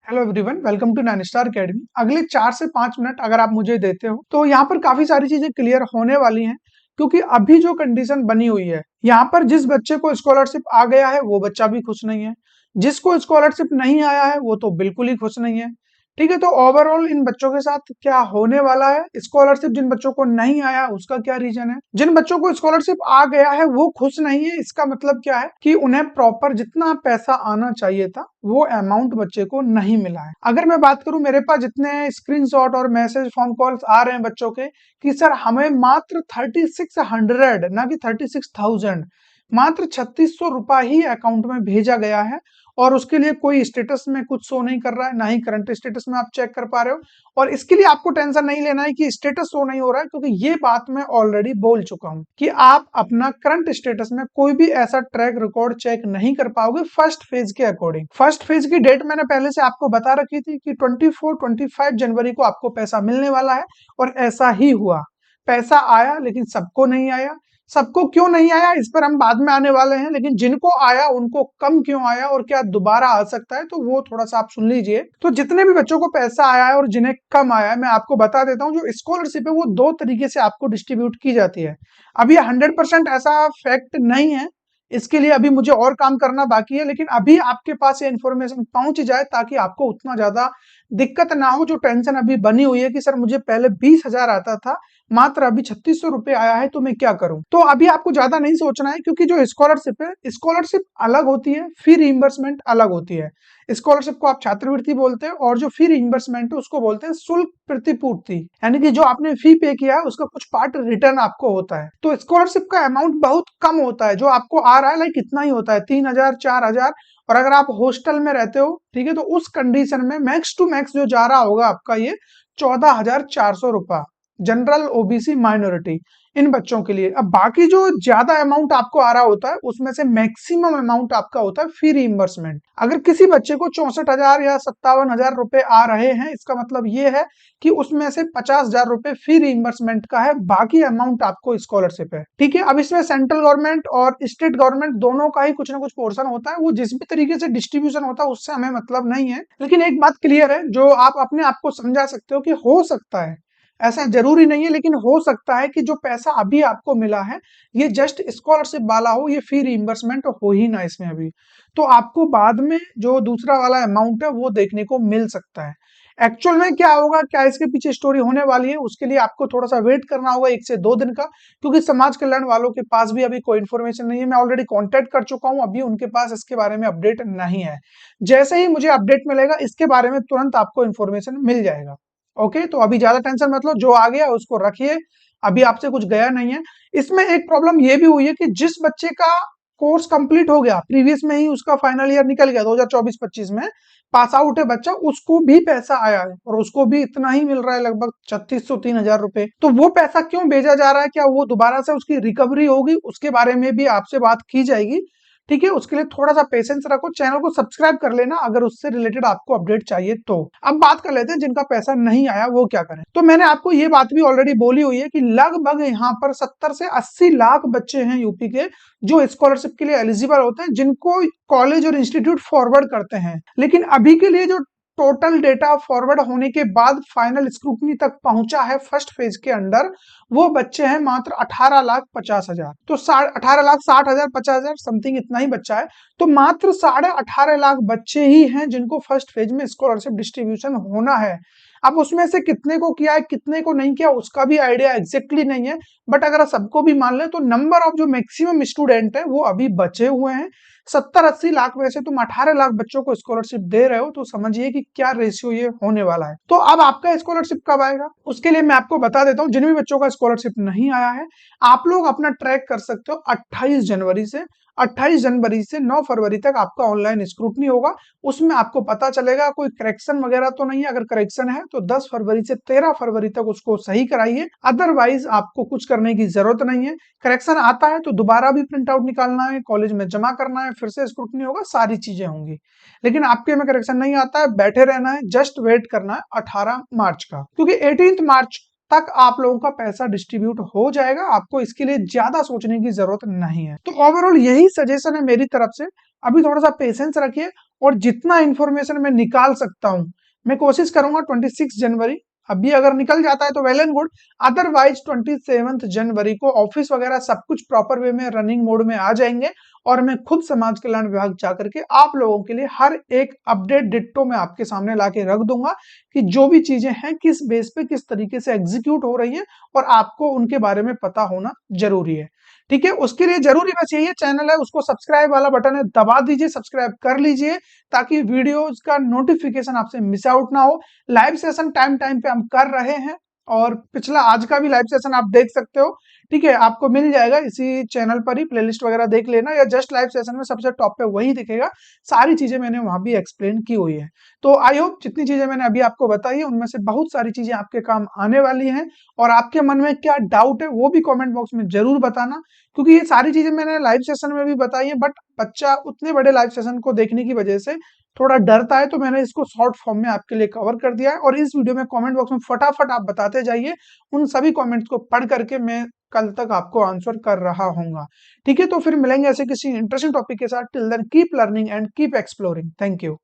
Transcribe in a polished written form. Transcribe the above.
Hello everyone, welcome to 9 star academy. अगले 4 से 5 minute अगर आप मुझे देते हो तो यहाँ पर काफी सारी चीजें क्लियर होने वाली हैं, क्योंकि अभी जो कंडीशन बनी हुई है यहाँ पर जिस बच्चे को स्कॉलरशिप आ गया है वो बच्चा भी खुश नहीं है, जिसको स्कॉलरशिप नहीं आया है वो तो बिल्कुल ही खुश नहीं है। ठीक है, तो ओवरऑल इन बच्चों के साथ क्या होने वाला है, स्कॉलरशिप जिन बच्चों को नहीं आया उसका क्या रीजन है, जिन बच्चों को स्कॉलरशिप आ गया है वो खुश नहीं है, इसका मतलब क्या है कि उन्हें प्रॉपर जितना पैसा आना चाहिए था वो अमाउंट बच्चे को नहीं मिला है। अगर मैं बात करूं, मेरे पास जितने स्क्रीनशॉट और मैसेज फोन कॉल्स आ रहे हैं बच्चों के कि सर हमें मात्र 3600 ना कि 36,000, मात्र 3600 रुपया ही अकाउंट में भेजा गया है और उसके लिए कोई स्टेटस में कुछ शो नहीं कर रहा है, ना ही करंट स्टेटस में आप चेक कर पा रहे हो। और इसके लिए आपको टेंशन नहीं लेना है कि स्टेटस शो नहीं हो रहा है, क्योंकि ये बात मैं ऑलरेडी बोल चुका हूं कि आप अपना करंट स्टेटस में कोई भी ऐसा ट्रैक रिकॉर्ड चेक नहीं कर पाओगे फर्स्ट फेज के अकॉर्डिंग। फर्स्ट फेज की डेट मैंने पहले से आपको बता रखी थी कि 24-25 जनवरी को आपको पैसा मिलने वाला है, और ऐसा ही हुआ। पैसा आया लेकिन सबको नहीं आया। सबको क्यों नहीं आया इस पर हम बाद में आने वाले हैं, लेकिन जिनको आया उनको कम क्यों आया और क्या दोबारा आ सकता है तो वो थोड़ा सा आप सुन लीजिए। तो जितने भी बच्चों को पैसा आया है और जिन्हें कम आया है मैं आपको बता देता हूँ। जो स्कॉलरशिप है वो दो तरीके से आपको डिस्ट्रीब्यूट की जाती है। अभी 100% ऐसा फैक्ट नहीं है, इसके लिए अभी मुझे और काम करना बाकी है, लेकिन अभी आपके पास ये इन्फॉर्मेशन पहुंच जाए ताकि आपको उतना ज्यादा दिक्कत ना हो। जो टेंशन अभी बनी हुई है कि सर मुझे पहले 20,000 आता था, मात्र अभी 3600 रुपये आया है तो मैं क्या करूं, तो अभी आपको ज्यादा नहीं सोचना है, क्योंकि जो स्कॉलरशिप है, स्कॉलरशिप अलग होती है, फी रिइंबर्समेंट अलग होती है। स्कॉलरशिप को आप छात्रवृत्ति बोलते हैं और जो फी रिइंबर्समेंट है उसको बोलते हैं शुल्क प्रतिपूर्ति, यानी कि जो आपने फी पे किया है उसका कुछ पार्ट रिटर्न आपको होता है। तो स्कॉलरशिप का अमाउंट बहुत कम होता है, जो आपको आ रहा है लाइक इतना ही होता है, 3,000 4,000। और अगर आप हॉस्टल में रहते हो, ठीक है, तो उस कंडीशन में मैक्स टू मैक्स जो जा रहा होगा आपका ये 14,400 रुपया, जनरल ओबीसी माइनॉरिटी, इन बच्चों के लिए। अब बाकी जो ज्यादा अमाउंट आपको आ रहा होता है उसमें से मैक्सिमम अमाउंट आपका होता है फी रिइंबर्समेंट। अगर किसी बच्चे को 64,000 या 57,000 रुपए आ रहे हैं, इसका मतलब ये है कि उसमें से 50,000 रुपए फी रिइंबर्समेंट का है, बाकी अमाउंट आपको स्कॉलरशिप है। ठीक है, अब इसमें सेंट्रल गवर्नमेंट और स्टेट गवर्नमेंट दोनों का ही कुछ ना कुछ पोर्शन होता है, वो जिस भी तरीके से डिस्ट्रीब्यूशन होता है उससे हमें मतलब नहीं है। लेकिन एक बात क्लियर है जो आप अपने आप को समझा सकते हो कि हो सकता है, ऐसा जरूरी नहीं है, लेकिन हो सकता है कि जो पैसा अभी आपको मिला है ये जस्ट स्कॉलरशिप वाला हो, ये फी रिइंबर्समेंट हो ही ना इसमें अभी। तो आपको बाद में जो दूसरा वाला अमाउंट है वो देखने को मिल सकता है। एक्चुअल में क्या होगा, क्या इसके पीछे स्टोरी होने वाली है, उसके लिए आपको थोड़ा सा वेट करना होगा 1 से 2 दिन का, क्योंकि समाज कल्याण वालों के पास भी अभी कोई इन्फॉर्मेशन नहीं है। मैं ऑलरेडी कांटेक्ट कर चुका हूं, अभी उनके पास इसके बारे में अपडेट नहीं है। जैसे ही मुझे अपडेट मिलेगा इसके बारे में तुरंत आपको इन्फॉर्मेशन मिल जाएगा। ओके, तो अभी ज्यादा टेंशन मत लो, जो आ गया उसको रखिए, अभी आपसे कुछ गया नहीं है। इसमें एक प्रॉब्लम ये भी हुई है कि जिस बच्चे का कोर्स कंप्लीट हो गया, प्रीवियस में ही उसका फाइनल ईयर निकल गया, 2024-25 में पास आउट है बच्चा, उसको भी पैसा आया है और उसको भी इतना ही मिल रहा है, लगभग 3600-3000 रुपए। तो वो पैसा क्यों भेजा जा रहा है, क्या वो दोबारा से उसकी रिकवरी होगी, उसके बारे में भी आपसे बात की जाएगी। ठीक है, उसके लिए थोड़ा सा पेशेंस रखो, चैनल को सब्सक्राइब कर लेना अगर उससे रिलेटेड आपको अपडेट चाहिए तो। अब बात कर लेते हैं जिनका पैसा नहीं आया वो क्या करें। तो मैंने आपको ये बात भी ऑलरेडी बोली हुई है कि लगभग यहाँ पर 70 से 80 लाख बच्चे हैं यूपी के जो स्कॉलरशिप के लिए एलिजिबल होते हैं, जिनको कॉलेज और इंस्टीट्यूट फॉरवर्ड करते हैं। लेकिन अभी के लिए जो टोटल डेटा फॉरवर्ड होने के बाद फाइनल स्क्रूटनी तक पहुंचा है फर्स्ट फेज के अंडर, वो बच्चे हैं मात्र 18,50,000। तो 18,60,000 50,000 समथिंग इतना ही बच्चा है। तो मात्र 18,5 लाख बच्चे ही हैं जिनको फर्स्ट फेज में स्कॉलरशिप डिस्ट्रीब्यूशन होना है। अब उसमें से कितने को किया है कितने को नहीं किया उसका भी आइडिया एग्जैक्टली नहीं है, बट अगर सबको भी मान ले तो नंबर ऑफ जो मैक्सिमम स्टूडेंट है वो अभी बचे हुए हैं। 70-80 लाख में से तुम 18 लाख बच्चों को स्कॉलरशिप दे रहे हो, तो समझिए कि क्या रेशियो ये होने वाला है। तो अब आपका स्कॉलरशिप कब आएगा उसके लिए मैं आपको बता देता हूँ। जिन भी बच्चों का स्कॉलरशिप नहीं आया है, आप लोग अपना ट्रैक कर सकते हो 28 जनवरी से। 28 जनवरी से 9 फरवरी तक आपका ऑनलाइन स्क्रूटनी होगा, उसमें आपको पता चलेगा कोई करेक्शन वगैरह तो नहीं है। अगर करेक्शन है तो 10 फरवरी से 13 फरवरी तक उसको सही कराइए, अदरवाइज आपको कुछ करने की जरूरत नहीं है। करेक्शन आता है तो दोबारा भी प्रिंट आउट निकालना है, कॉलेज में जमा करना है, फिर से स्क्रूटनी होगा, सारी चीजें होंगी। लेकिन आपके में करेक्शन नहीं आता है, बैठे रहना है, जस्ट वेट करना है 18 मार्च का, क्योंकि 18 मार्च तक आप लोगों का पैसा डिस्ट्रीब्यूट हो जाएगा। आपको इसके लिए ज्यादा सोचने की जरूरत नहीं है। तो ओवरऑल यही सजेशन है मेरी तरफ से, अभी थोड़ा सा पेशेंस रखिए और जितना इंफॉर्मेशन मैं निकाल सकता हूं मैं कोशिश करूंगा 26 जनवरी, अभी अगर निकल जाता है तो वेल एंड गुड, अदरवाइज 27 जनवरी को ऑफिस वगैरह सब कुछ प्रॉपर वे में रनिंग मोड में आ जाएंगे और मैं खुद समाज कल्याण विभाग जाकर के आप लोगों के लिए हर एक अपडेट डिट्टो में आपके सामने लाके रख दूंगा कि जो भी चीजें हैं किस बेस पे किस तरीके से एग्जीक्यूट हो रही है और आपको उनके बारे में पता होना जरूरी है। ठीक है, उसके लिए जरूरी बस यही है, चैनल है उसको सब्सक्राइब वाला बटन है दबा दीजिए, सब्सक्राइब कर लीजिए ताकि वीडियोज का नोटिफिकेशन आपसे मिस आउट ना हो। लाइव सेशन टाइम टाइम पे हम कर रहे हैं और पिछला आज का भी लाइव सेशन आप देख सकते हो। ठीक है, आपको मिल जाएगा इसी चैनल पर ही, प्लेलिस्ट वगैरह देख लेना या जस्ट लाइव सेशन में सबसे टॉप पे वही दिखेगा, सारी चीजें मैंने वहां भी एक्सप्लेन की हुई है। तो आई होप जितनी चीजें मैंने अभी आपको बताई है उनमें से बहुत सारी चीजें आपके काम आने वाली हैं और आपके मन में क्या डाउट है वो भी कमेंट बॉक्स में जरूर बताना, क्योंकि ये सारी चीजें मैंने लाइव सेशन में भी बताई है बट बच्चा उतने बड़े लाइव सेशन को देखने की वजह से थोड़ा डरता है, तो मैंने इसको शॉर्ट फॉर्म में आपके लिए कवर कर दिया है और इस वीडियो में कमेंट बॉक्स में फटाफट आप बताते जाइए, उन सभी कमेंट्स को पढ़ करके मैं कल तक आपको आंसर कर रहा हूंगा। ठीक है, तो फिर मिलेंगे ऐसे किसी इंटरेस्टिंग टॉपिक के साथ। Till then keep learning and keep exploring. Thank you.